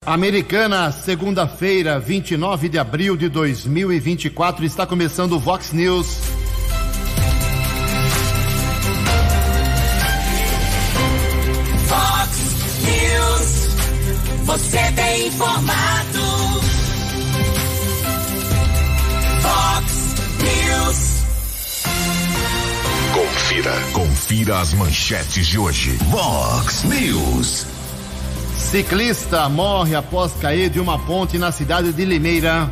Americana, segunda-feira, 29 de abril de 2024, está começando o Vox News. Vox News, você tem informado. Vox News. Confira as manchetes de hoje. Vox News. Ciclista morre após cair de uma ponte na cidade de Limeira.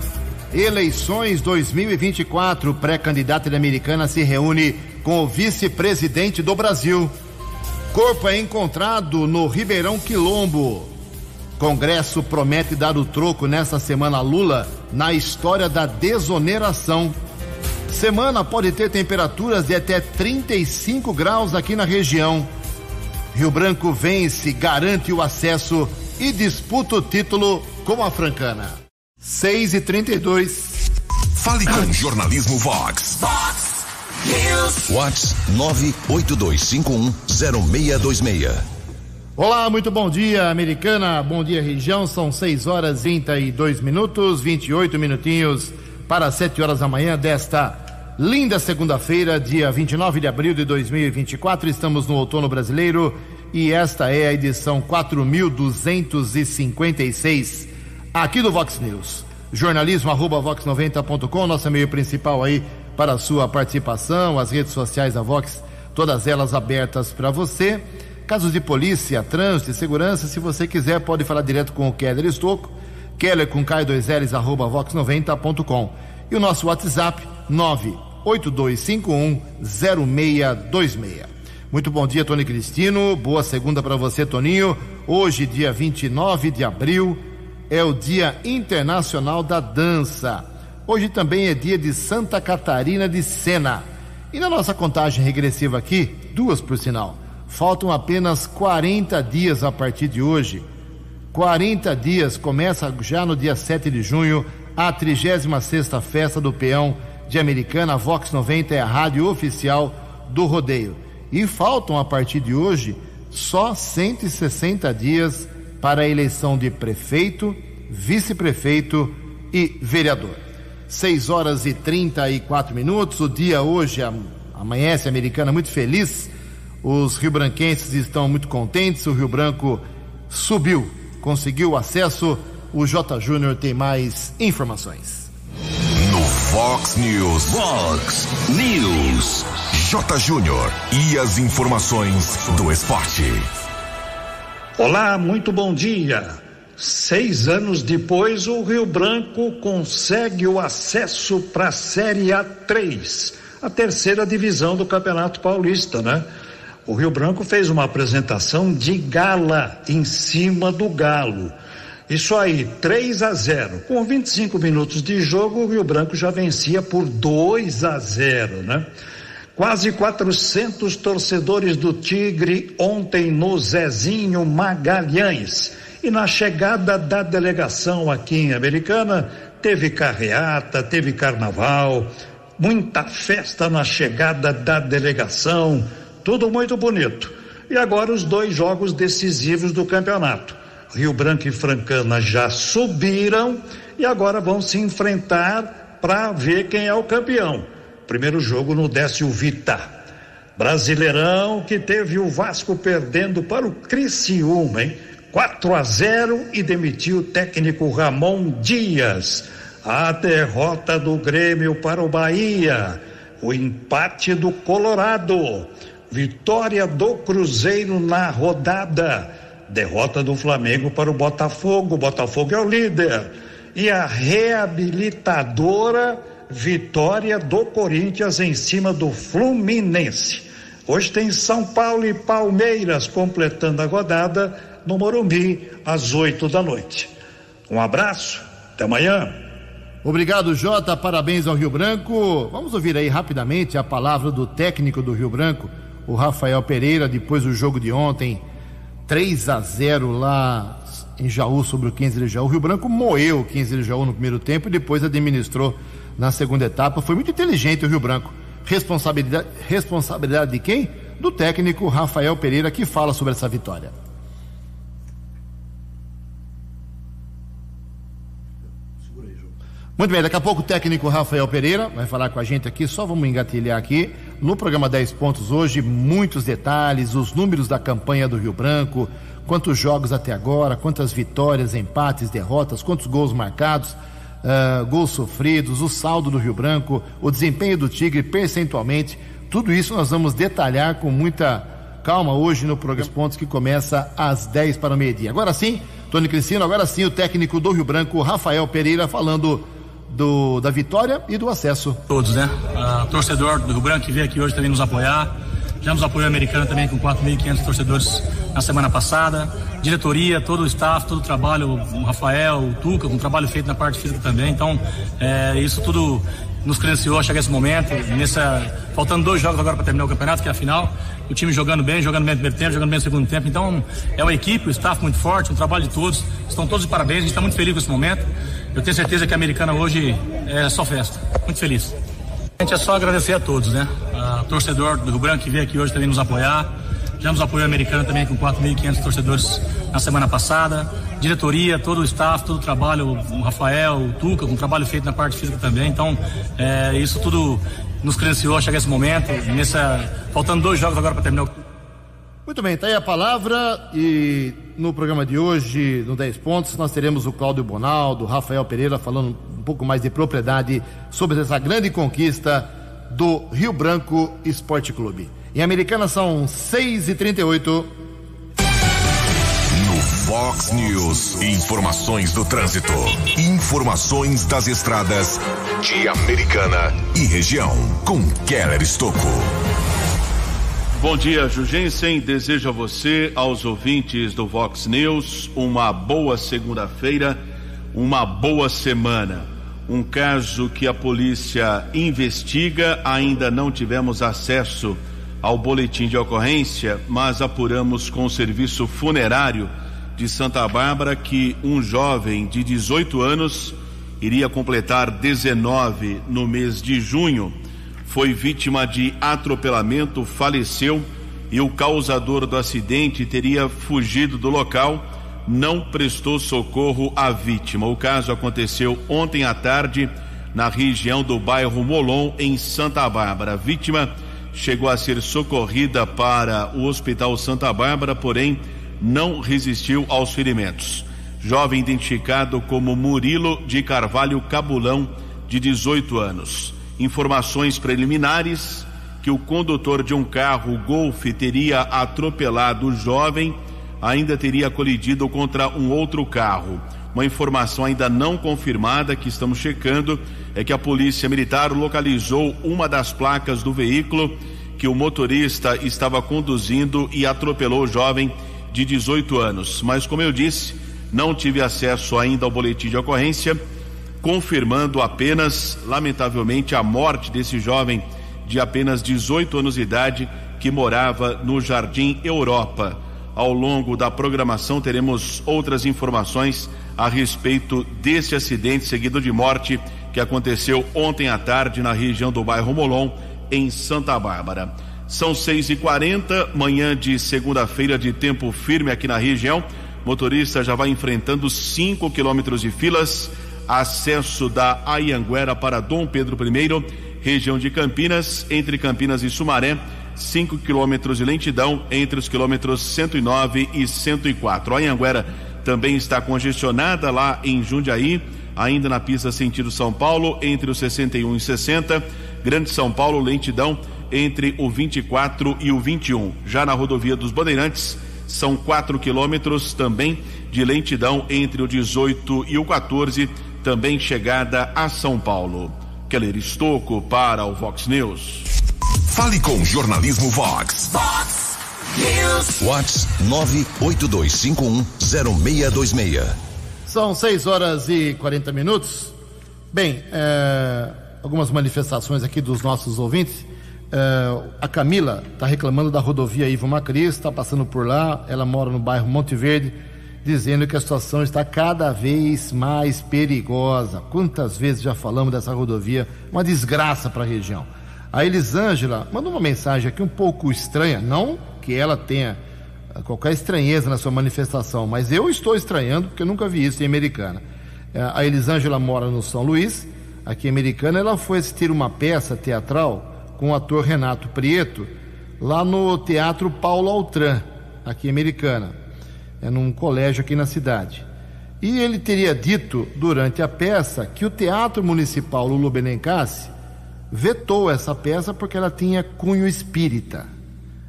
Eleições 2024, pré-candidata de Americana se reúne com o vice-presidente do Brasil. Corpo é encontrado no Ribeirão Quilombo. Congresso promete dar o troco nesta semana a Lula na história da desoneração. Semana pode ter temperaturas de até 35 graus aqui na região. Rio Branco vence, garante o acesso e disputa o título com a Francana. 6h32. Fale com Jornalismo Vox. Vox News. Vox 982510626. Olá, muito bom dia, Americana. Bom dia, região. São 6h32, 28 minutinhos para 7 horas da manhã desta linda segunda-feira, dia 29 de abril de 2024. Estamos no outono brasileiro e esta é a edição 4.256 aqui do Vox News. Jornalismo@vox90.com, nosso meio principal aí para a sua participação. As redes sociais da Vox, todas elas abertas para você. Casos de polícia, trânsito e segurança, se você quiser pode falar direto com o Keller Estocco, Keller com K2Ls @vox90.com, e o nosso WhatsApp 982510626. Muito bom dia, Tony Cristino. Boa segunda para você, Toninho. Hoje, dia 29 de abril, é o Dia Internacional da Dança. Hoje também é dia de Santa Catarina de Sena. E na nossa contagem regressiva aqui, duas por sinal, faltam apenas 40 dias a partir de hoje. 40 dias, começa já no dia 7 de junho, a 36ª Festa do Peão de Americana. A Vox 90 é a rádio oficial do rodeio. E faltam a partir de hoje só 160 dias para a eleição de prefeito, vice-prefeito e vereador. 6h34. O dia hoje amanhece Americana muito feliz. Os riobranquenses estão muito contentes. O Rio Branco subiu, conseguiu acesso. O J. Júnior tem mais informações. No Vox News. Vox News. J. Júnior e as informações do esporte. Olá, muito bom dia. 6 anos depois, o Rio Branco consegue o acesso para a Série A3, a terceira divisão do Campeonato Paulista, né? O Rio Branco fez uma apresentação de gala em cima do Galo. Isso aí, 3-0. Com 25 minutos de jogo, o Rio Branco já vencia por 2-0, né? Quase 400 torcedores do Tigre ontem no Zezinho Magalhães. E na chegada da delegação aqui em Americana, teve carreata, teve carnaval, muita festa na chegada da delegação, tudo muito bonito. E agora os 2 jogos decisivos do campeonato. Rio Branco e Francana já subiram e agora vão se enfrentar para ver quem é o campeão. Primeiro jogo no Décio Vita. Brasileirão, que teve o Vasco perdendo para o Criciúma, hein? 4-0 e demitiu o técnico Ramon Dias. A derrota do Grêmio para o Bahia. O empate do Colorado. Vitória do Cruzeiro na rodada. Derrota do Flamengo para o Botafogo. O Botafogo é o líder. E a reabilitadora vitória do Corinthians em cima do Fluminense. Hoje tem São Paulo e Palmeiras completando a rodada no Morumbi às 8h. Um abraço, até amanhã. Obrigado, Jota, parabéns ao Rio Branco. Vamos ouvir aí rapidamente a palavra do técnico do Rio Branco, o Rafael Pereira, depois do jogo de ontem, 3-0 lá em Jaú sobre o 15 de Jaú. O Rio Branco moeu o 15 de Jaú no primeiro tempo e depois administrou na segunda etapa. Foi muito inteligente o Rio Branco. Responsabilidade de quem? Do técnico Rafael Pereira, que fala sobre essa vitória. Muito bem, daqui a pouco o técnico Rafael Pereira vai falar com a gente aqui, só vamos engatilhar aqui. No programa 10 pontos hoje, muitos detalhes, os números da campanha do Rio Branco, quantos jogos até agora, quantas vitórias, empates, derrotas, quantos gols marcados, gols sofridos, o saldo do Rio Branco, o desempenho do Tigre percentualmente, tudo isso nós vamos detalhar com muita calma hoje no programa Pontos, que começa às 10 para o meio-dia. Agora sim, Tony Cristino, agora sim o técnico do Rio Branco, Rafael Pereira, falando da vitória e do acesso. Todos, né? Torcedor do Rio Branco que veio aqui hoje também nos apoiar. Já nos apoiou a Americana também com 4.500 torcedores na semana passada. Diretoria, todo o staff, todo o trabalho, o Rafael, o Tuca, com o trabalho feito na parte física também. Então, isso tudo nos credenciou a chegar a esse momento. Faltando 2 jogos agora para terminar o campeonato, que é a final. O time jogando bem no primeiro tempo, jogando bem no segundo tempo. Então, é uma equipe, o staff muito forte, um trabalho de todos. Estão todos de parabéns, a gente está muito feliz com esse momento. Eu tenho certeza que a Americana hoje é só festa. Muito feliz. A gente é só agradecer a todos, né? Torcedor do Rio Branco que veio aqui hoje também nos apoiar. Já nos apoiou a Americana também com 4.500 torcedores na semana passada. Diretoria, todo o staff, todo o trabalho, o Rafael, o Tuca, com o trabalho feito na parte física também. Então, isso tudo nos credenciou a chegar a esse momento. Faltando 2 jogos agora para terminar o... Muito bem, está aí a palavra, e no programa de hoje, no 10 pontos, nós teremos o Cláudio Bonaldo, o Rafael Pereira falando um pouco mais de propriedade sobre essa grande conquista do Rio Branco Esporte Clube. Em Americana são 6h38. No Fox News, informações do trânsito, informações das estradas de Americana e região, com Keller Estocco. Bom dia, Jugensen. Desejo a você, aos ouvintes do Vox News, uma boa segunda-feira, uma boa semana. Um caso que a polícia investiga, ainda não tivemos acesso ao boletim de ocorrência, mas apuramos com o serviço funerário de Santa Bárbara que um jovem de 18 anos, iria completar 19 no mês de junho, foi vítima de atropelamento, faleceu, e o causador do acidente teria fugido do local, não prestou socorro à vítima. O caso aconteceu ontem à tarde na região do bairro Molon, em Santa Bárbara. A vítima chegou a ser socorrida para o Hospital Santa Bárbara, porém não resistiu aos ferimentos. Jovem identificado como Murilo de Carvalho Cabulão, de 18 anos. Informações preliminares que o condutor de um carro Golf teria atropelado o jovem, ainda teria colidido contra um outro carro. Uma informação ainda não confirmada que estamos checando é que a Polícia Militar localizou uma das placas do veículo que o motorista estava conduzindo e atropelou o jovem de 18 anos. Mas, como eu disse, não tive acesso ainda ao boletim de ocorrência, confirmando apenas, lamentavelmente, a morte desse jovem de apenas 18 anos de idade que morava no Jardim Europa. Ao longo da programação teremos outras informações a respeito desse acidente seguido de morte que aconteceu ontem à tarde na região do bairro Molon, em Santa Bárbara. São 6h40, manhã de segunda-feira de tempo firme aqui na região. Motorista já vai enfrentando 5 quilômetros de filas. Acesso da Anhanguera para Dom Pedro I, região de Campinas, entre Campinas e Sumaré, 5 quilômetros de lentidão entre os quilômetros 109 e 104. A Anhanguera também está congestionada lá em Jundiaí, ainda na pista sentido São Paulo, entre os 61 e 60. Grande São Paulo, lentidão entre o 24 e o 21. Já na rodovia dos Bandeirantes, são 4 quilômetros também de lentidão entre o 18 e o 14, também chegada a São Paulo. Keller Estocco para o Vox News. Fale com o Jornalismo Vox. Vox News. Whats 982510626. São 6h40. Bem, algumas manifestações aqui dos nossos ouvintes. A Camila está reclamando da rodovia Ivo Macris, está passando por lá. Ela mora no bairro Monte Verde, dizendo que a situação está cada vez mais perigosa. Quantas vezes já falamos dessa rodovia? Uma desgraça para a região. A Elisângela mandou uma mensagem aqui um pouco estranha, não que ela tenha qualquer estranheza na sua manifestação, mas eu estou estranhando porque eu nunca vi isso em Americana. A Elisângela mora no São Luís, aqui em Americana. Ela foi assistir uma peça teatral com o ator Renato Prieto, lá no Teatro Paulo Altran, aqui em Americana, num colégio aqui na cidade. E ele teria dito durante a peça que o Teatro Municipal Lulu Benincassi vetou essa peça porque ela tinha cunho espírita.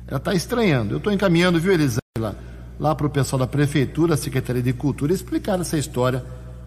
Ela está estranhando. Eu estou encaminhando, viu, Elisângela, lá para o pessoal da Prefeitura, Secretaria de Cultura, explicar essa história,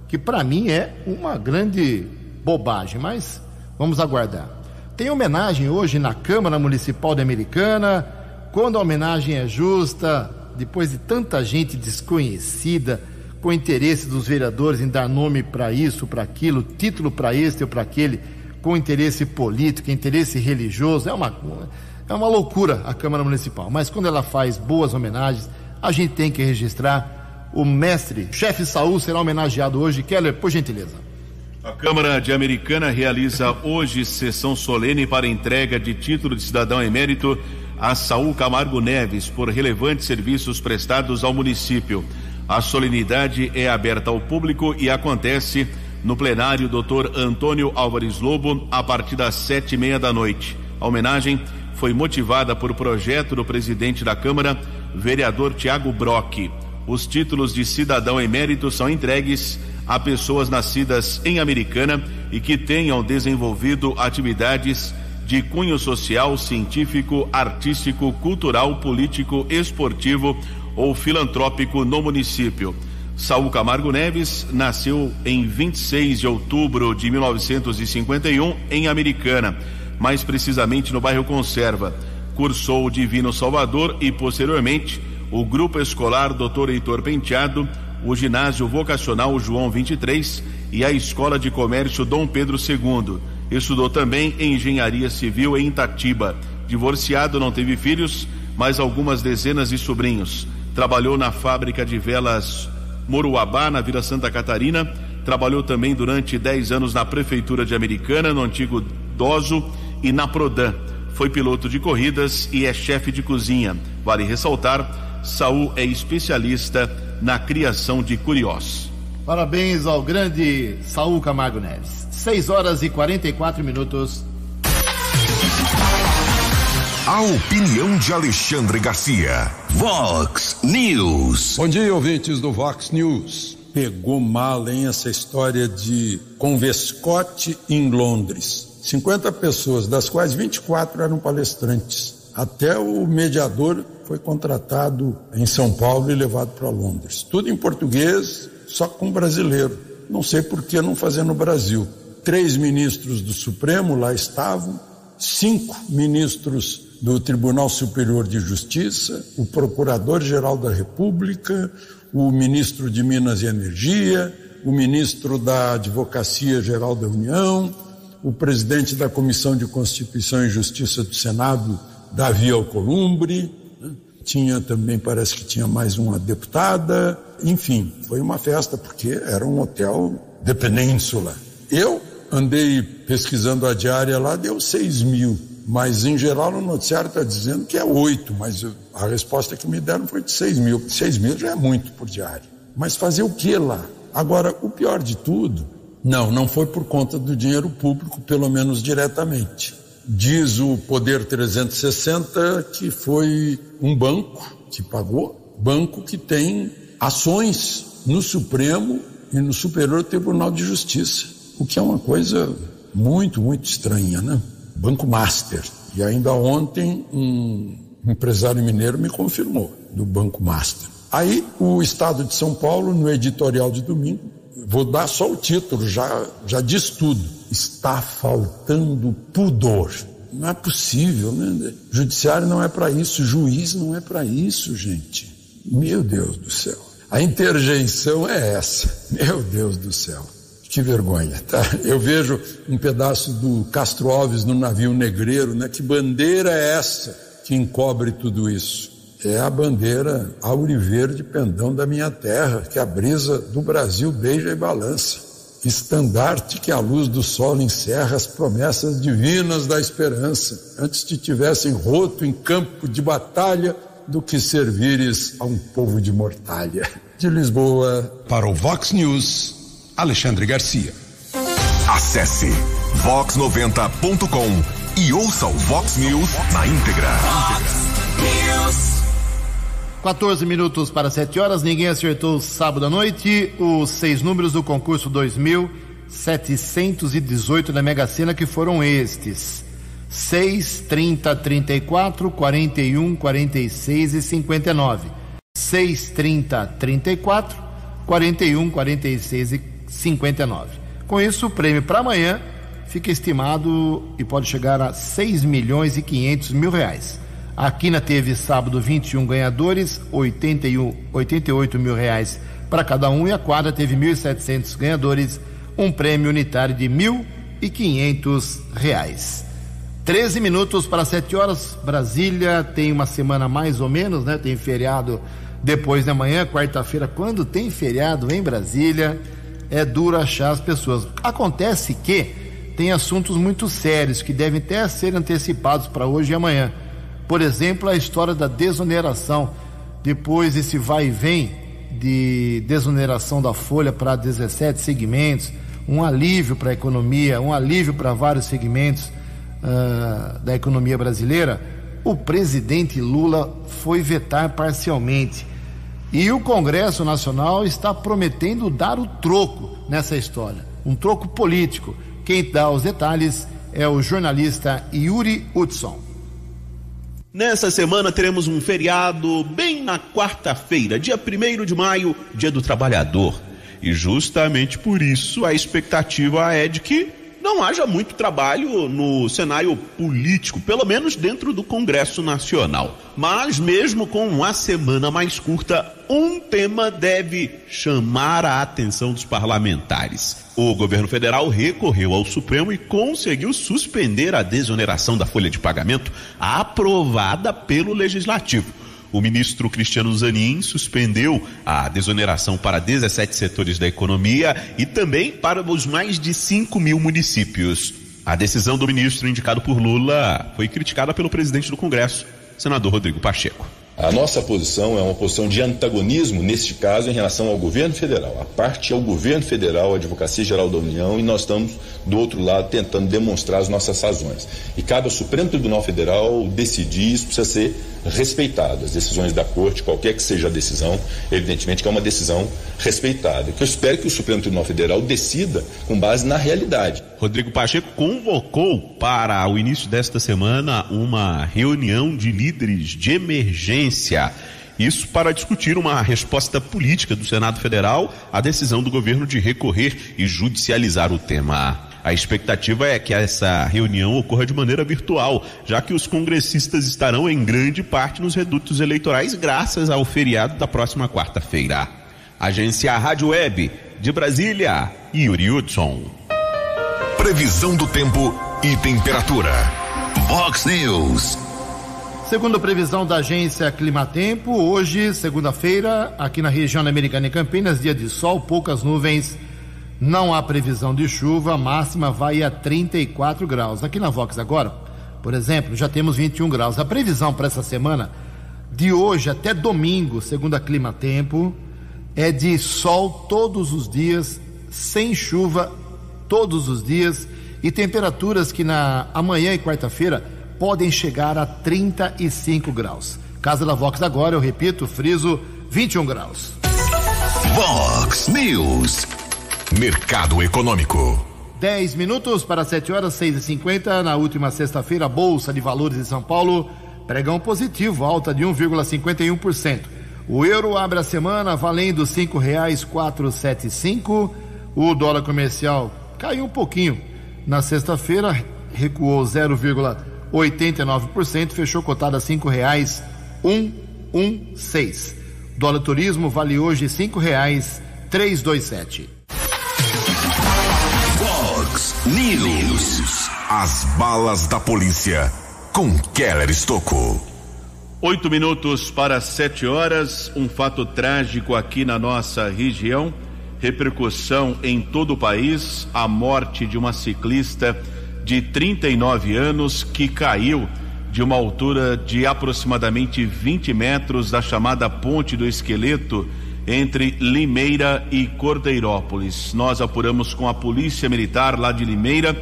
que para mim é uma grande bobagem, mas vamos aguardar. Tem homenagem hoje na Câmara Municipal de Americana. Quando a homenagem é justa, depois de tanta gente desconhecida, com interesse dos vereadores em dar nome para isso, para aquilo, título para este ou para aquele, com interesse político, interesse religioso, é uma loucura a Câmara Municipal. Mas quando ela faz boas homenagens, a gente tem que registrar. O mestre, chefe Saul, será homenageado hoje. Keller, por gentileza. A Câmara de Americana realiza hoje sessão solene para entrega de título de cidadão emérito a Saul Camargo Neves por relevantes serviços prestados ao município. A solenidade é aberta ao público e acontece no plenário Dr. Antônio Álvares Lobo a partir das 7:30 da noite. A homenagem foi motivada por projeto do presidente da Câmara, vereador Tiago Brock. Os títulos de cidadão emérito são entregues a pessoas nascidas em Americana e que tenham desenvolvido atividades de cunho social, científico, artístico, cultural, político, esportivo ou filantrópico no município. Saul Camargo Neves nasceu em 26 de outubro de 1951 em Americana, mais precisamente no bairro Conserva. Cursou o Divino Salvador e posteriormente o Grupo Escolar Dr. Heitor Penteado, o Ginásio Vocacional João 23 e a Escola de Comércio Dom Pedro II. Estudou também em Engenharia Civil em Itatiba. Divorciado, não teve filhos, mas algumas dezenas de sobrinhos. Trabalhou na fábrica de velas Moruabá, na Vila Santa Catarina. Trabalhou também durante 10 anos na Prefeitura de Americana, no antigo DOSO e na Prodan. Foi piloto de corridas e é chefe de cozinha. Vale ressaltar, Saul é especialista na criação de curiós. Parabéns ao grande Saul Camargo Neves. 6:44. A opinião de Alexandre Garcia. Vox News. Bom dia, ouvintes do Vox News. Pegou mal, hein, essa história de Convescote em Londres. 50 pessoas, das quais 24 eram palestrantes. Até o mediador foi contratado em São Paulo e levado para Londres. Tudo em português, só com brasileiro. Não sei por que não fazer no Brasil. 3 ministros do Supremo lá estavam, 5 ministros do Tribunal Superior de Justiça, o Procurador-Geral da República, o ministro de Minas e Energia, o ministro da Advocacia Geral da União, o presidente da Comissão de Constituição e Justiça do Senado, Davi Alcolumbre, tinha também, parece que tinha mais uma deputada, enfim, foi uma festa, porque era um hotel de península. Eu andei pesquisando a diária lá, deu 6 mil, mas em geral o noticiário está dizendo que é 8, mas a resposta que me deram foi de 6 mil. 6 mil já é muito por diária. Mas fazer o que lá? Agora, o pior de tudo, não foi por conta do dinheiro público, pelo menos diretamente. Diz o Poder 360 que foi um banco que pagou, banco que tem ações no Supremo e no Superior Tribunal de Justiça, o que é uma coisa muito, muito estranha, né? Banco Master. E ainda ontem um empresário mineiro me confirmou, do Banco Master. Aí o Estado de São Paulo, no editorial de domingo, vou dar só o título, já diz tudo. Está faltando pudor. Não é possível, né? Judiciário não é para isso, juiz não é para isso, gente. Meu Deus do céu. A interjeição é essa. Meu Deus do céu. Que vergonha, tá? Eu vejo um pedaço do Castro Alves no navio Negreiro, né? Que bandeira é essa que encobre tudo isso? É a bandeira auriverde pendão da minha terra, que a brisa do Brasil beija e balança. Estandarte que a luz do sol encerra as promessas divinas da esperança, antes te tivessem roto em campo de batalha, do que servires a um povo de mortalha. De Lisboa, para o Vox News, Alexandre Garcia. Acesse vox90.com e ouça o Vox News na íntegra. 14 minutos para 7 horas, ninguém acertou sábado à noite os 6 números do concurso 2.718 da Mega Sena, que foram estes: 6, 30, 34, 41, 46 e 59. 6, 30, 34, 41, 46 e 59. Com isso, o prêmio para amanhã fica estimado e pode chegar a 6 milhões e 500 mil reais. A Quina teve sábado 21 ganhadores, 88 mil reais para cada um, e a Quadra teve 1.700 ganhadores, um prêmio unitário de 1.500 reais. 13 minutos para 7 horas, Brasília tem uma semana mais ou menos, né? Tem feriado depois da manhã, quarta-feira. Quando tem feriado em Brasília, é duro achar as pessoas. Acontece que tem assuntos muito sérios que devem até ser antecipados para hoje e amanhã. Por exemplo, a história da desoneração. Depois desse vai e vem de desoneração da folha para 17 segmentos, um alívio para a economia, um alívio para vários segmentos da economia brasileira, o presidente Lula foi vetar parcialmente. E o Congresso Nacional está prometendo dar o troco nessa história, um troco político. Quem dá os detalhes é o jornalista Yuri Hudson. Nessa semana teremos um feriado bem na quarta-feira, dia 1º de maio, dia do trabalhador. E justamente por isso a expectativa é de que não haja muito trabalho no cenário político, pelo menos dentro do Congresso Nacional. Mas mesmo com a semana mais curta, um tema deve chamar a atenção dos parlamentares. O governo federal recorreu ao Supremo e conseguiu suspender a desoneração da folha de pagamento aprovada pelo Legislativo. O ministro Cristiano Zanin suspendeu a desoneração para 17 setores da economia e também para os mais de 5 mil municípios. A decisão do ministro indicado por Lula foi criticada pelo presidente do Congresso, senador Rodrigo Pacheco. A nossa posição é uma posição de antagonismo, neste caso, em relação ao governo federal. A parte é o governo federal, a Advocacia Geral da União, e nós estamos, do outro lado, tentando demonstrar as nossas razões. E cabe ao Supremo Tribunal Federal decidir, isso precisa ser respeitado. As decisões da Corte, qualquer que seja a decisão, evidentemente que é uma decisão respeitada. Que eu espero que o Supremo Tribunal Federal decida com base na realidade. Rodrigo Pacheco convocou para o início desta semana uma reunião de líderes de emergência. Isso para discutir uma resposta política do Senado Federal à decisão do governo de recorrer e judicializar o tema. A expectativa é que essa reunião ocorra de maneira virtual, já que os congressistas estarão em grande parte nos redutos eleitorais graças ao feriado da próxima quarta-feira. Agência Rádio Web de Brasília, Yuri Hudson. Previsão do tempo e temperatura. Vox News. Segundo a previsão da agência Climatempo, hoje, segunda-feira, aqui na região da Americana e Campinas, dia de sol, poucas nuvens, não há previsão de chuva, a máxima vai a 34 graus. Aqui na Vox agora, por exemplo, já temos 21 graus. A previsão para essa semana, de hoje até domingo, segundo a Climatempo, é de sol todos os dias, sem chuva todos os dias, e temperaturas que na amanhã e quarta-feira podem chegar a 35 graus. Casa da Vox agora, eu repito, friso, 21 graus. Vox News. Mercado Econômico. 10 minutos para 7 horas, 6h50. Na última sexta-feira, a Bolsa de Valores de São Paulo, pregão positivo, alta de 1,51%. O euro abre a semana valendo R$ 5,475. O dólar comercial caiu um pouquinho. Na sexta-feira, recuou 0,89%, fechou cotado a R$ 5,116. Dólar turismo vale hoje R$ 5,327. Vox News. As balas da polícia com Keller Estocco. 8 minutos para 7 horas, um fato trágico aqui na nossa região, repercussão em todo o país, a morte de uma ciclista de 39 anos que caiu de uma altura de aproximadamente 20 metros da chamada Ponte do Esqueleto entre Limeira e Cordeirópolis. Nós apuramos com a Polícia Militar lá de Limeira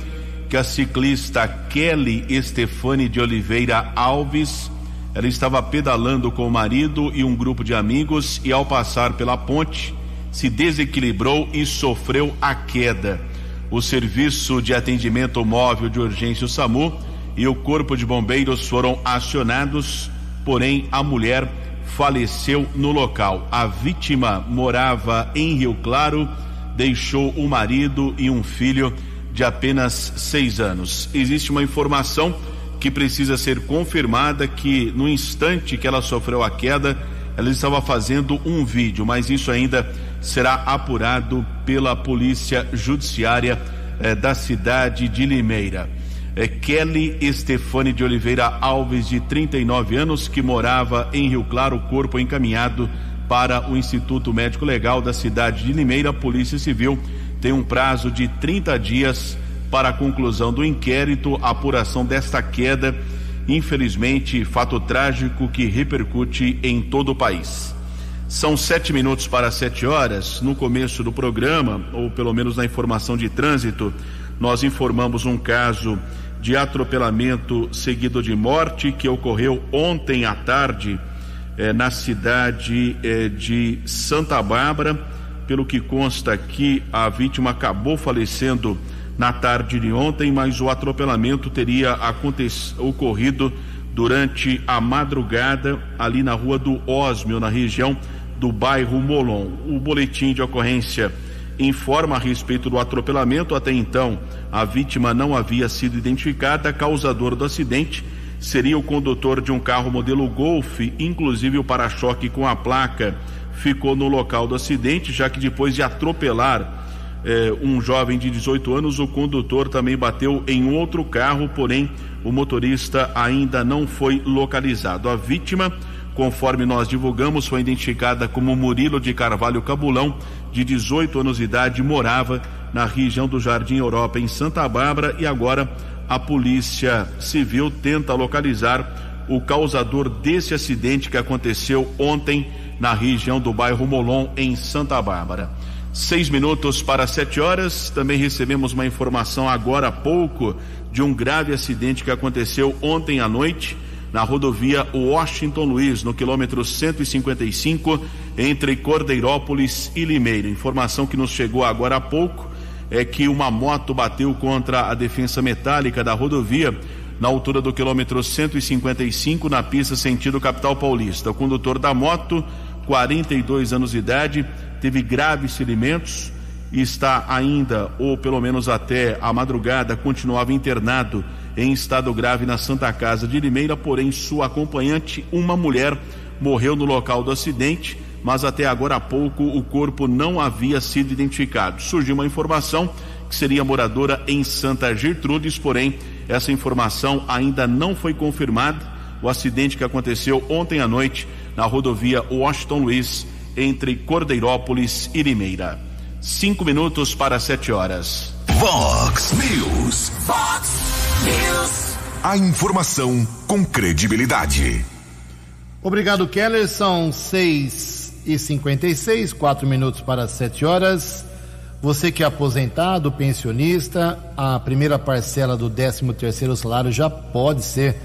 que a ciclista Kelly Estefane de Oliveira Alves, ela estava pedalando com o marido e um grupo de amigos e ao passar pela ponte se desequilibrou e sofreu a queda. O Serviço de Atendimento Móvel de Urgência, o SAMU, e o Corpo de Bombeiros foram acionados, porém a mulher faleceu no local. A vítima morava em Rio Claro, deixou o marido e um filho de apenas 6 anos. Existe uma informação que precisa ser confirmada, que no instante que ela sofreu a queda, ela estava fazendo um vídeo, mas isso ainda será apurado pela Polícia Judiciária da cidade de Limeira. Kelly Estefane de Oliveira Alves, de 39 anos, que morava em Rio Claro, corpo encaminhado para o Instituto Médico Legal da cidade de Limeira. A Polícia Civil tem um prazo de 30 dias para a conclusão do inquérito, a apuração desta queda, infelizmente fato trágico que repercute em todo o país. São 7 minutos para 7 horas. No começo do programa, ou pelo menos na informação de trânsito, nós informamos um caso de atropelamento seguido de morte que ocorreu ontem à tarde na cidade de Santa Bárbara. Pelo que consta aqui, a vítima acabou falecendo na tarde de ontem, mas o atropelamento teria ocorrido durante a madrugada ali na rua do Ósmio, na região do bairro Molon. O boletim de ocorrência informa a respeito do atropelamento. Até então, a vítima não havia sido identificada. Causador do acidente seria o condutor de um carro modelo Golf, inclusive o para-choque com a placa ficou no local do acidente, já que depois de atropelar um jovem de 18 anos, o condutor também bateu em outro carro, porém o motorista ainda não foi localizado. A vítima, conforme nós divulgamos, foi identificada como Murilo de Carvalho Cabulão, de 18 anos de idade, morava na região do Jardim Europa, em Santa Bárbara, e agora a Polícia Civil tenta localizar o causador desse acidente que aconteceu ontem na região do bairro Molon, em Santa Bárbara. 6 minutos para 7 horas. Também recebemos uma informação agora há pouco de um grave acidente que aconteceu ontem à noite na rodovia Washington Luiz, no quilômetro 155, entre Cordeirópolis e Limeira. Informação que nos chegou agora há pouco é que uma moto bateu contra a defensa metálica da rodovia na altura do quilômetro 155, na pista sentido capital paulista. O condutor da moto, 42 anos de idade, teve graves ferimentos e está ainda, ou pelo menos até a madrugada, continuava internado em estado grave na Santa Casa de Limeira. Porém, sua acompanhante, uma mulher, morreu no local do acidente, mas até agora há pouco o corpo não havia sido identificado. Surgiu uma informação que seria moradora em Santa Gertrudes, porém essa informação ainda não foi confirmada. O acidente que aconteceu ontem à noite na rodovia Washington Luiz, entre Cordeirópolis e Limeira. 5 minutos para 7 horas. Vox News. Vox News. A informação com credibilidade. Obrigado, Keller. São 6h56, 4 minutos para 7 horas. Você que é aposentado, pensionista, a primeira parcela do 13º salário já pode ser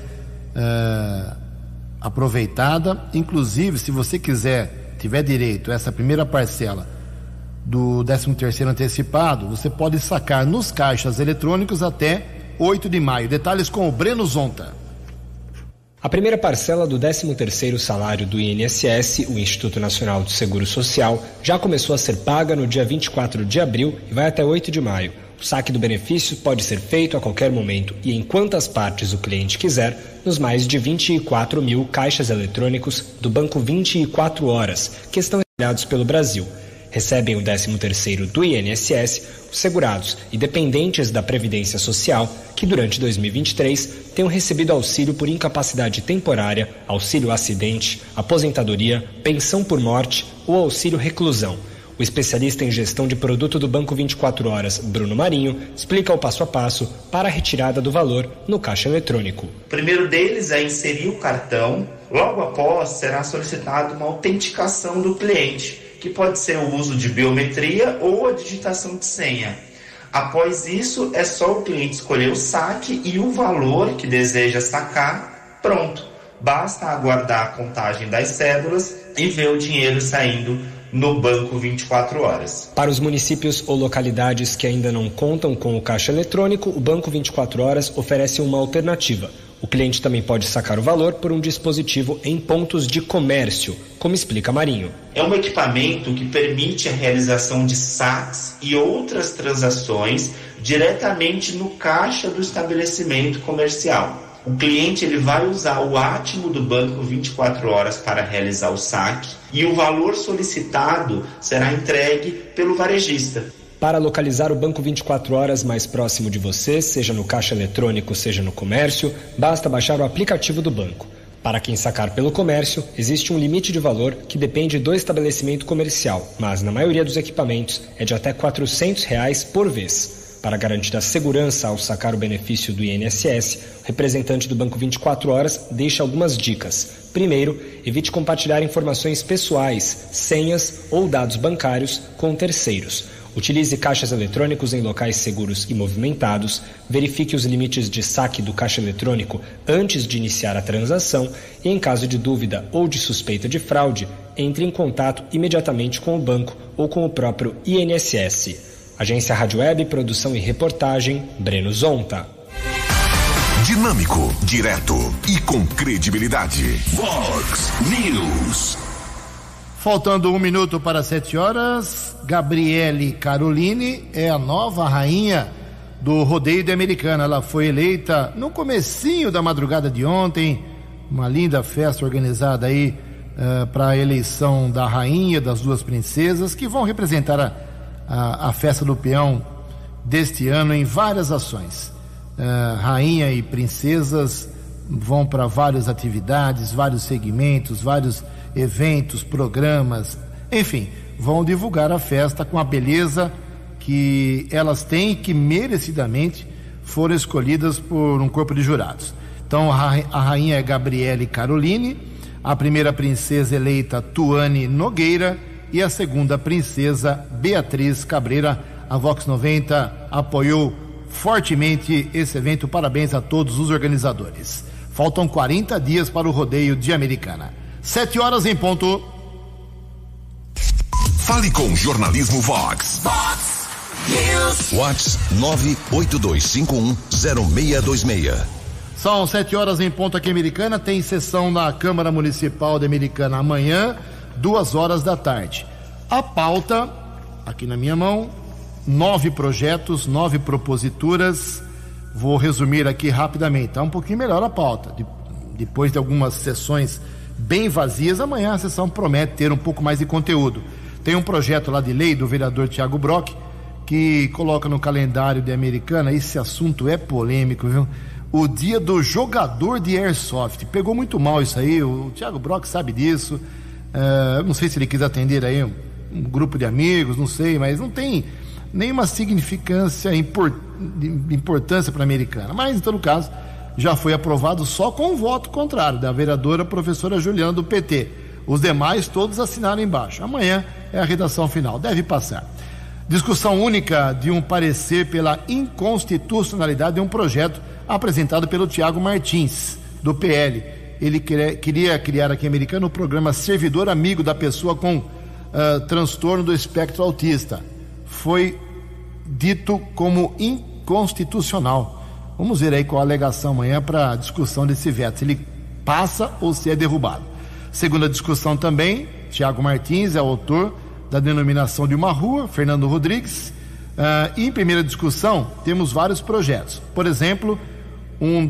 aproveitada. Inclusive, se você tiver direito a essa primeira parcela do 13º antecipado, você pode sacar nos caixas eletrônicos até 8 de maio. Detalhes com o Breno Zonta. A primeira parcela do 13º salário do INSS, o Instituto Nacional do Seguro Social, já começou a ser paga no dia 24 de abril e vai até 8 de maio. O saque do benefício pode ser feito a qualquer momento e em quantas partes o cliente quiser, nos mais de 24 mil caixas eletrônicos do Banco 24 Horas, que estão espalhados pelo Brasil. Recebem o 13º do INSS os segurados e dependentes da Previdência Social que durante 2023 tenham recebido auxílio por incapacidade temporária, auxílio acidente, aposentadoria, pensão por morte ou auxílio reclusão. O especialista em gestão de produto do Banco 24 Horas, Bruno Marinho, explica o passo a passo para a retirada do valor no caixa eletrônico. O primeiro deles é inserir o cartão. Logo após, será solicitada uma autenticação do cliente, que pode ser o uso de biometria ou a digitação de senha. Após isso, é só o cliente escolher o saque e o valor que deseja sacar, pronto. Basta aguardar a contagem das cédulas e ver o dinheiro saindo no banco 24 horas. Para os municípios ou localidades que ainda não contam com o caixa eletrônico, o Banco 24 Horas oferece uma alternativa. O cliente também pode sacar o valor por um dispositivo em pontos de comércio, como explica Marinho. É um equipamento que permite a realização de saques e outras transações diretamente no caixa do estabelecimento comercial. O cliente ele vai usar o átimo do banco 24 horas para realizar o saque e o valor solicitado será entregue pelo varejista. Para localizar o Banco 24 Horas mais próximo de você, seja no caixa eletrônico, seja no comércio, basta baixar o aplicativo do banco. Para quem sacar pelo comércio, existe um limite de valor que depende do estabelecimento comercial, mas na maioria dos equipamentos é de até R$ 400 por vez. Para garantir a segurança ao sacar o benefício do INSS, o representante do Banco 24 Horas deixa algumas dicas. Primeiro, evite compartilhar informações pessoais, senhas ou dados bancários com terceiros. Utilize caixas eletrônicos em locais seguros e movimentados, verifique os limites de saque do caixa eletrônico antes de iniciar a transação e, em caso de dúvida ou de suspeita de fraude, entre em contato imediatamente com o banco ou com o próprio INSS. Agência Rádio Web, produção e reportagem, Breno Zonta. Dinâmico, direto e com credibilidade. Vox News. Faltando 1 minuto para 7 horas, Gabriele Caroline é a nova rainha do rodeio de Americana. Ela foi eleita no comecinho da madrugada de ontem, uma linda festa organizada aí para a eleição da rainha, das duas princesas, que vão representar a festa do peão deste ano em várias ações. Rainha e princesas vão para várias atividades, vários segmentos, vários eventos, programas, enfim, vão divulgar a festa com a beleza que elas têm e que merecidamente foram escolhidas por um corpo de jurados. Então a rainha é Gabriele Caroline, a primeira princesa eleita Tuane Nogueira e a segunda princesa Beatriz Cabreira. A Vox 90 apoiou fortemente esse evento. Parabéns a todos os organizadores. Faltam 40 dias para o rodeio de Americana. 7 horas em ponto. Fale com Jornalismo Vox. Vox News. Vox 982510626. São 7 horas em ponto aqui em Americana. Tem sessão na Câmara Municipal de Americana amanhã, 2 horas da tarde. A pauta, aqui na minha mão, 9 projetos, 9 proposituras. Vou resumir aqui rapidamente. Está um pouquinho melhor a pauta. Depois de algumas sessões bem vazias, amanhã a sessão promete ter um pouco mais de conteúdo. Tem um projeto lá de lei do vereador Tiago Brock, que coloca no calendário de Americana, esse assunto é polêmico, viu? O dia do jogador de airsoft. Pegou muito mal isso aí, o Tiago Brock sabe disso. Não sei se ele quis atender aí um grupo de amigos, não sei, mas não tem nenhuma significância, importância para a Americana. Mas, em todo caso, já foi aprovado só com o voto contrário da vereadora professora Juliana do PT. Os demais todos assinaram embaixo. Amanhã é a redação final, deve passar. Discussão única de um parecer pela inconstitucionalidade de um projeto apresentado pelo Tiago Martins, do PL. Ele queria criar aqui em Americana o programa Servidor Amigo da Pessoa com transtorno do espectro autista. Foi dito como inconstitucional. Vamos ver aí qual a alegação amanhã para a discussão desse veto, se ele passa ou se é derrubado. Segunda discussão também, Tiago Martins é o autor da denominação de uma rua, Fernando Rodrigues. E em primeira discussão temos vários projetos. Por exemplo, um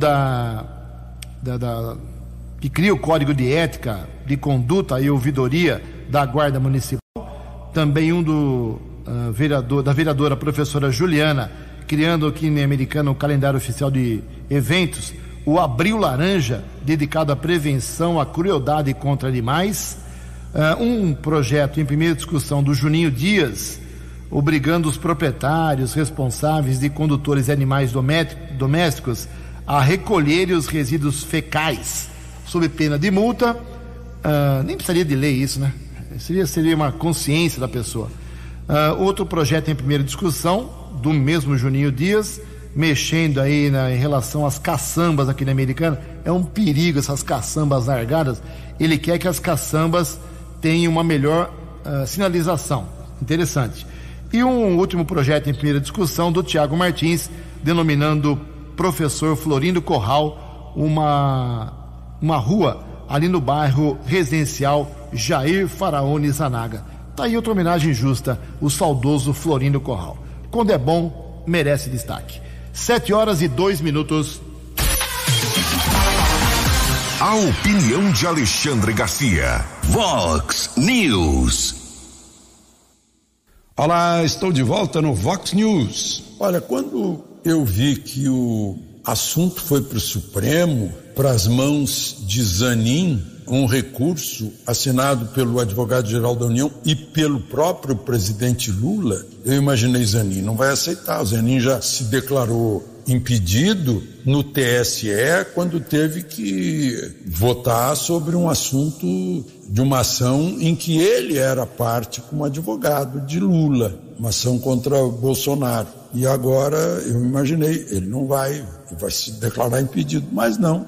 que cria o Código de Ética, de Conduta e Ouvidoria da Guarda Municipal. Também um da vereadora professora Juliana, criando aqui em Americana o calendário oficial de eventos, o Abril Laranja, dedicado à prevenção à crueldade contra animais. Um projeto em primeira discussão do Juninho Dias, obrigando os proprietários responsáveis de condutores de animais domésticos a recolherem os resíduos fecais, sob pena de multa. Nem precisaria de lei isso, né? Seria uma consciência da pessoa. Outro projeto em primeira discussão, do mesmo Juninho Dias, mexendo aí em relação às caçambas aqui na Americana. É um perigo essas caçambas largadas. Ele quer que as caçambas tenham uma melhor sinalização. Interessante. E um último projeto em primeira discussão do Tiago Martins, denominando Professor Florindo Corral, uma rua ali no bairro residencial Jair Faraone Zanaga. Tá aí outra homenagem justa, o saudoso Florindo Corral. Quando é bom, merece destaque. 7h02. A opinião de Alexandre Garcia. Vox News. Olá, estou de volta no Vox News. Olha, quando eu vi que o assunto foi para o Supremo, para as mãos de Zanin, um recurso assinado pelo advogado-geral da União e pelo próprio presidente Lula, eu imaginei Zanin não vai aceitar. O Zanin já se declarou impedido no TSE quando teve que votar sobre um assunto de uma ação em que ele era parte como advogado de Lula, uma ação contra o Bolsonaro. E agora eu imaginei, ele vai se declarar impedido, mas não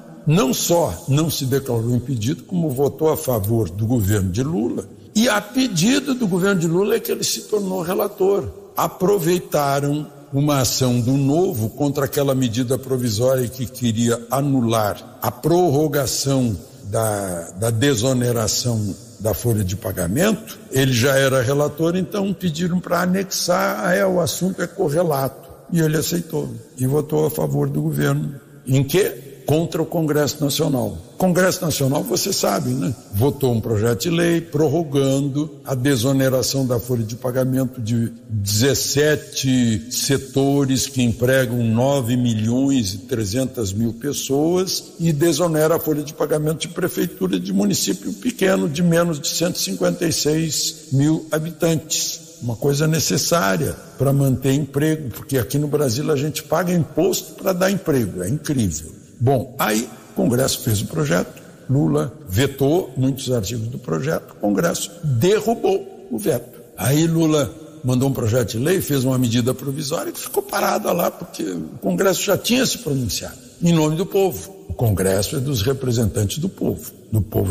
só não se declarou impedido, como votou a favor do governo de Lula, e a pedido do governo de Lula é que ele se tornou relator. Aproveitaram uma ação do Novo contra aquela medida provisória que queria anular a prorrogação da desoneração da folha de pagamento. Ele já era relator, então pediram para anexar, o assunto é correlato. E ele aceitou e votou a favor do governo. Em quê? Contra o Congresso Nacional. Congresso Nacional, você sabe, né? Votou um projeto de lei prorrogando a desoneração da folha de pagamento de 17 setores que empregam 9.300.000 pessoas e desonera a folha de pagamento de prefeitura de município pequeno de menos de 156 mil habitantes. Uma coisa necessária para manter emprego, porque aqui no Brasil a gente paga imposto para dar emprego, é incrível. Bom, aí o Congresso fez o projeto, Lula vetou muitos artigos do projeto, o Congresso derrubou o veto. Aí Lula mandou um projeto de lei, fez uma medida provisória que ficou parada lá, porque o Congresso já tinha se pronunciado em nome do povo. O Congresso é dos representantes do povo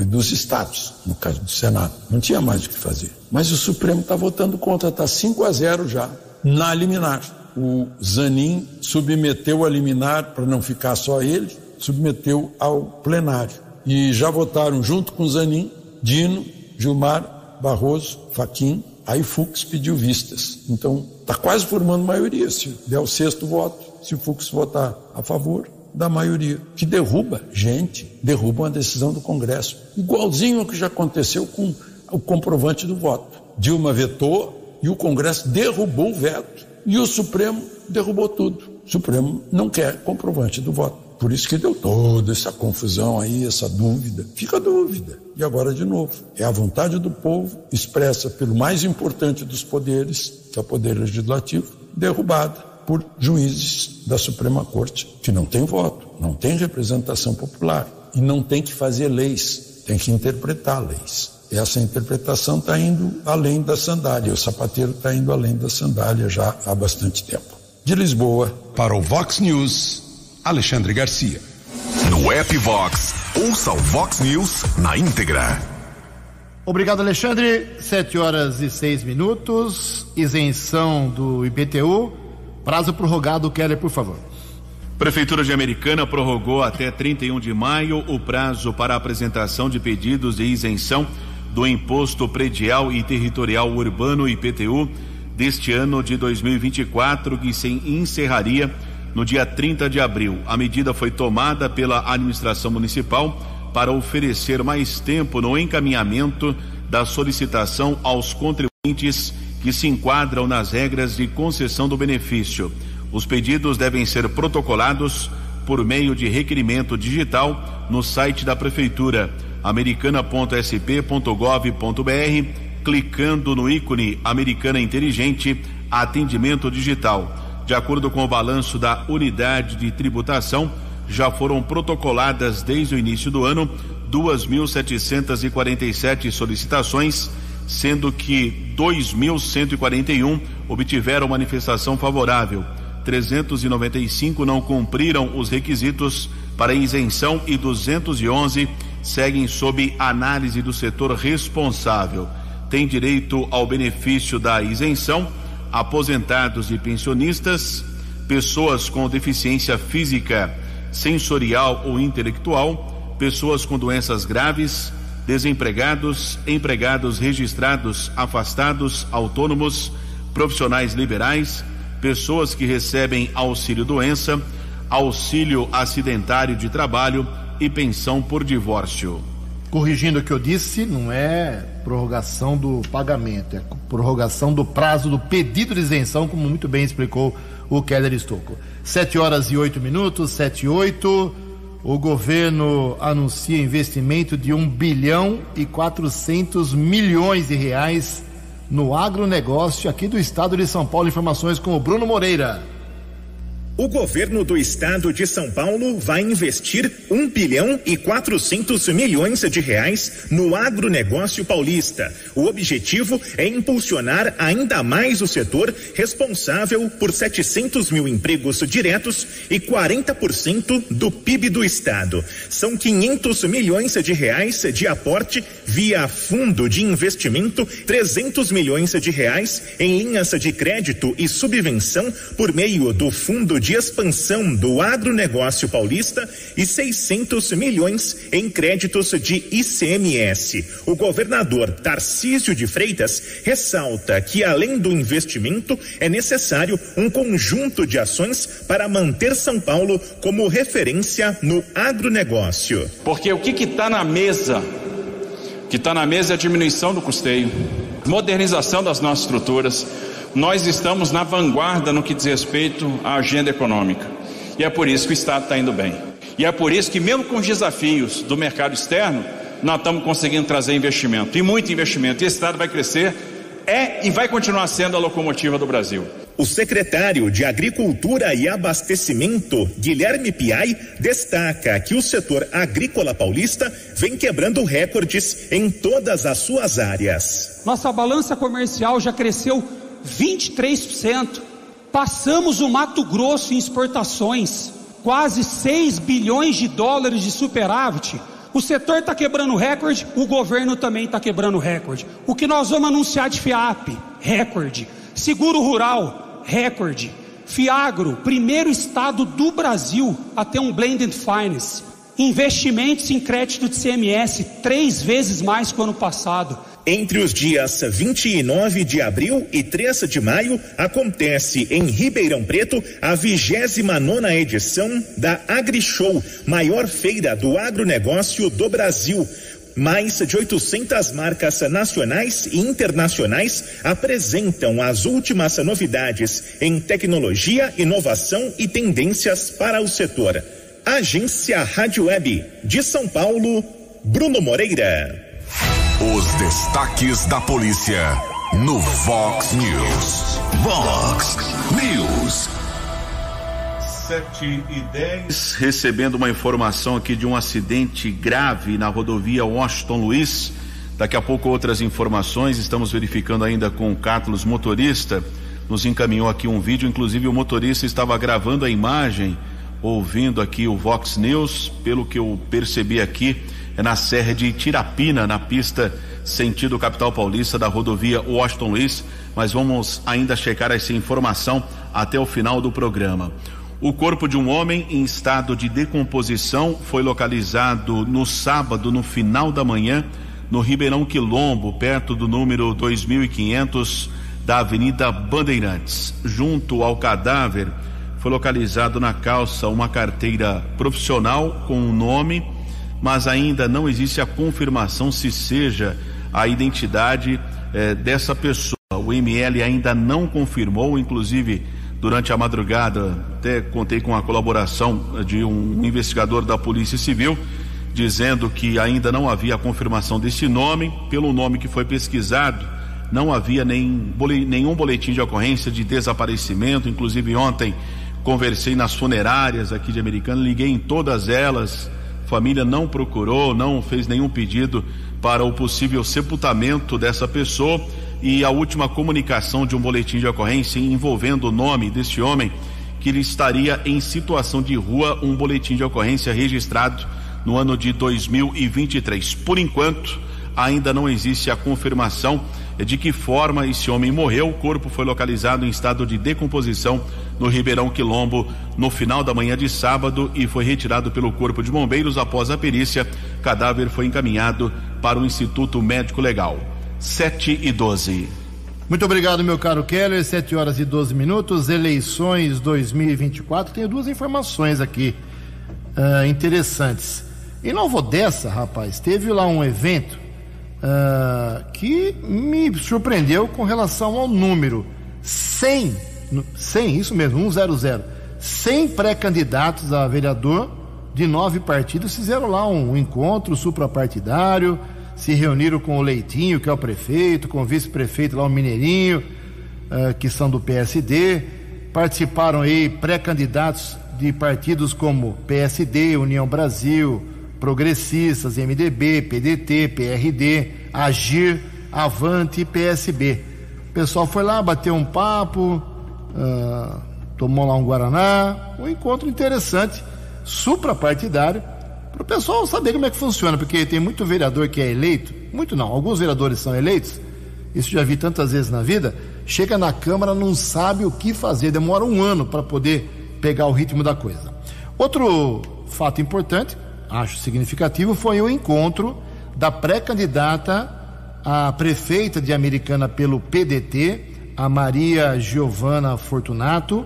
e dos estados, no caso do Senado. Não tinha mais o que fazer. Mas o Supremo está votando contra, está 5-0 já, na liminar. O Zanin submeteu a liminar, para não ficar só ele, submeteu ao plenário. E já votaram junto com o Zanin, Dino, Gilmar, Barroso, Fachin, aí Fux pediu vistas. Então, está quase formando maioria, se der o 6º voto, se o Fux votar a favor da maioria, que derruba uma decisão do Congresso. Igualzinho ao que já aconteceu com o comprovante do voto. Dilma vetou e o Congresso derrubou o veto. E o Supremo derrubou tudo. O Supremo não quer comprovante do voto. Por isso que deu toda essa confusão aí, essa dúvida. Fica a dúvida. E agora de novo. É a vontade do povo expressa pelo mais importante dos poderes, que é o Poder Legislativo, derrubada por juízes da Suprema Corte, que não tem voto, não tem representação popular e não tem que fazer leis, tem que interpretar leis. Essa interpretação está indo além da sandália, o sapateiro está indo além da sandália já há bastante tempo. De Lisboa, para o Vox News, Alexandre Garcia. No app Vox, ouça o Vox News na íntegra. Obrigado, Alexandre. 7h06, isenção do IPTU, prazo prorrogado. Keller, por favor. Prefeitura de Americana prorrogou até 31 de maio o prazo para a apresentação de pedidos de isenção do Imposto Predial e Territorial Urbano IPTU deste ano de 2024, que se encerraria no dia 30 de abril. A medida foi tomada pela administração municipal para oferecer mais tempo no encaminhamento da solicitação aos contribuintes que se enquadram nas regras de concessão do benefício. Os pedidos devem ser protocolados por meio de requerimento digital no site da Prefeitura, americana.sp.gov.br, clicando no ícone Americana Inteligente Atendimento Digital. De acordo com o balanço da Unidade de Tributação, já foram protocoladas desde o início do ano 2.747 solicitações, sendo que 2.141 obtiveram manifestação favorável. 395 não cumpriram os requisitos para isenção e 211 seguem sob análise do setor responsável. Tem direito ao benefício da isenção aposentados e pensionistas, pessoas com deficiência física, sensorial ou intelectual, pessoas com doenças graves, desempregados, empregados registrados, afastados, autônomos, profissionais liberais, pessoas que recebem auxílio-doença, auxílio acidentário de trabalho e pensão por divórcio. Corrigindo o que eu disse, não é prorrogação do pagamento, é prorrogação do prazo do pedido de isenção, como muito bem explicou o Keller Estocco. 7h08, 7h08. O governo anuncia investimento de 1 bilhão e 400 milhões de reais no agronegócio aqui do estado de São Paulo. Informações com o Bruno Moreira. O governo do estado de São Paulo vai investir 1 bilhão e 400 milhões de reais no agronegócio paulista. O objetivo é impulsionar ainda mais o setor, responsável por 700 mil empregos diretos e 40% do PIB do estado. São 500 milhões de reais de aporte via fundo de investimento, 300 milhões de reais em linhas de crédito e subvenção por meio do fundo de expansão do agronegócio paulista e 600 milhões em créditos de ICMS. O governador Tarcísio de Freitas ressalta que, além do investimento, é necessário um conjunto de ações para manter São Paulo como referência no agronegócio. Porque o que está na mesa? O que está na mesa é a diminuição do custeio, modernização das nossas estruturas. Nós estamos na vanguarda no que diz respeito à agenda econômica. E é por isso que o Estado está indo bem. E é por isso que, mesmo com os desafios do mercado externo, nós estamos conseguindo trazer investimento. E muito investimento. E esse Estado vai crescer, e vai continuar sendo a locomotiva do Brasil. O secretário de Agricultura e Abastecimento, Guilherme Piai, destaca que o setor agrícola paulista vem quebrando recordes em todas as suas áreas. Nossa balança comercial já cresceu 23%. Passamos o Mato Grosso em exportações, quase 6 bilhões de dólares de superávit. O setor está quebrando recorde, o governo também está quebrando recorde. O que nós vamos anunciar de FIAP? Recorde. Seguro rural? Recorde. Fiagro, primeiro estado do Brasil a ter um blended finance. Investimentos em crédito de CMS, 3 vezes mais que o ano passado. Entre os dias 29 de abril e 3 de maio, acontece em Ribeirão Preto a 29ª edição da AgriShow, maior feira do agronegócio do Brasil. Mais de 800 marcas nacionais e internacionais apresentam as últimas novidades em tecnologia, inovação e tendências para o setor. Agência Rádio Web de São Paulo, Bruno Moreira. Os destaques da polícia no Vox News. Vox News. 7h10, recebendo uma informação aqui de um acidente grave na rodovia Washington Luiz. Daqui a pouco outras informações, estamos verificando ainda com o Carlos, motorista, nos encaminhou aqui um vídeo, inclusive o motorista estava gravando a imagem, ouvindo aqui o Vox News. Pelo que eu percebi aqui, é na Serra de Tirapina, na pista sentido capital paulista da rodovia Washington Luiz, mas vamos ainda checar essa informação até o final do programa. O corpo de um homem em estado de decomposição foi localizado no sábado, no final da manhã, no Ribeirão Quilombo, perto do número 2500 da Avenida Bandeirantes. Junto ao cadáver foi localizado na calça uma carteira profissional com um nome, mas ainda não existe a confirmação se seja a identidade dessa pessoa. O ML ainda não confirmou, inclusive durante a madrugada até contei com a colaboração de um investigador da Polícia Civil, dizendo que ainda não havia a confirmação desse nome. Pelo nome que foi pesquisado, não havia nenhum boletim de ocorrência de desaparecimento. Inclusive ontem conversei nas funerárias aqui de Americana, liguei em todas elas, família não procurou, não fez nenhum pedido para o possível sepultamento dessa pessoa, e a última comunicação de um boletim de ocorrência envolvendo o nome deste homem, que ele estaria em situação de rua, um boletim de ocorrência registrado no ano de 2023. Por enquanto, ainda não existe a confirmação de que forma esse homem morreu. O corpo foi localizado em estado de decomposição no Ribeirão Quilombo no final da manhã de sábado e foi retirado pelo Corpo de Bombeiros. Após a perícia, o cadáver foi encaminhado para o Instituto Médico Legal. 7:12. Muito obrigado, meu caro Keller. 7:12. Eleições 2024. Tenho duas informações aqui interessantes. Em Nova Odessa, rapaz, teve lá um evento que me surpreendeu com relação ao número. 100, isso mesmo, 100. 100 pré-candidatos a vereador de 9 partidos fizeram lá um encontro suprapartidário, se reuniram com o Leitinho, que é o prefeito, com o vice-prefeito lá, o Mineirinho, que são do PSD. Participaram aí pré-candidatos de partidos como PSD, União Brasil, Progressistas, MDB, PDT, PRD, Agir, Avante e PSB. O pessoal foi lá, bateu um papo, tomou lá um Guaraná, um encontro interessante, suprapartidário, para o pessoal saber como é que funciona, porque tem muito vereador que é eleito, alguns vereadores são eleitos, isso já vi tantas vezes na vida, chega na Câmara, não sabe o que fazer, demora um ano para poder pegar o ritmo da coisa. Outro fato importante, acho significativo, foi o encontro da pré-candidata a prefeita de Americana pelo PDT, a Maria Giovana Fortunato,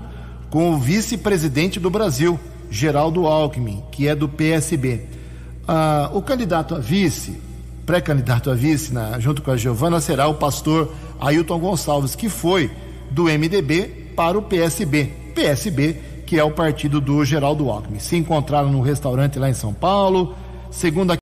com o vice-presidente do Brasil, Geraldo Alckmin, que é do PSB. O candidato a vice, pré-candidato a vice, junto com a Giovana, será o pastor Ailton Gonçalves, que foi do MDB para o PSB, que é o partido do Geraldo Alckmin. Se encontraram num restaurante lá em São Paulo, segundo